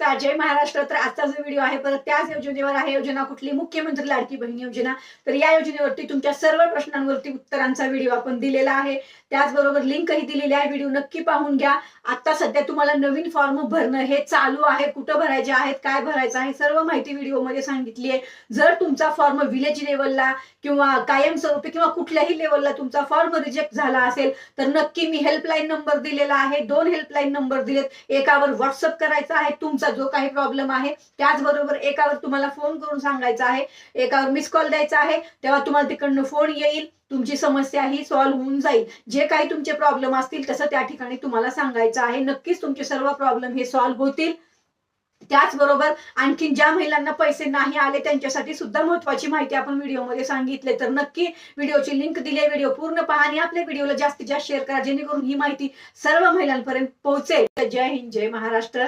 नमस्कार, जय महाराष्ट्र. तर आजचा जो व्हिडिओ आहे परत त्याच योजनेवर आहे. योजना कुठली? मुख्यमंत्री लाडकी बहीण योजना. तर या योजनेवरती तुमच्या सर्व प्रश्नांवरती उत्तरांचा व्हिडिओ आपण दिलेला आहे. त्याचबरोबर लिंकही दिलेली आहे. व्हिडिओ नक्की पाहून घ्या. आता सध्या तुम्हाला नवीन फॉर्म भरणं हे चालू आहे. कुठं भरायचे आहेत, काय भरायचं आहे, सर्व माहिती व्हिडिओमध्ये सांगितली आहे. जर तुमचा फॉर्म विलेज लेवलला किंवा कायमस्वरूपी किंवा कुठल्याही लेवलला तुमचा फॉर्म रिजेक्ट झाला असेल तर नक्की मी हेल्पलाईन नंबर दिलेला आहे. 2 हेल्पलाईन नंबर दिलेत. एकावर व्हॉट्सअप करायचा आहे तुमचा जो काही प्रॉब्लेम आहे, त्याचबरोबर एकावर तुम्हाला फोन करून सांगायचा आहे, एकावर मिस कॉल द्यायचा आहे. तेव्हा तुम्हाला तिकडनं फोन येईल, तुमची समस्या ही सॉल्व्ह होऊन जाईल. जे काही तुमचे प्रॉब्लेम असतील तसं त्या ठिकाणी तुम्हाला सांगायचं आहे. नक्कीच तुमचे सर्व प्रॉब्लेम हे सॉल्व्ह होतील. त्याचबरोबर आणखीन ज्या महिलांना पैसे नाही आले त्यांच्यासाठी सुद्धा महत्त्वाची माहिती आपण व्हिडिओमध्ये सांगितले. तर नक्की व्हिडिओची लिंक दिली आहे, व्हिडिओ पूर्ण पहा आणि आपल्या व्हिडिओला जास्तीत जास्त शेअर करा जेणेकरून ही माहिती सर्व महिलांपर्यंत पोहोचेल. जय हिंद, जय महाराष्ट्र.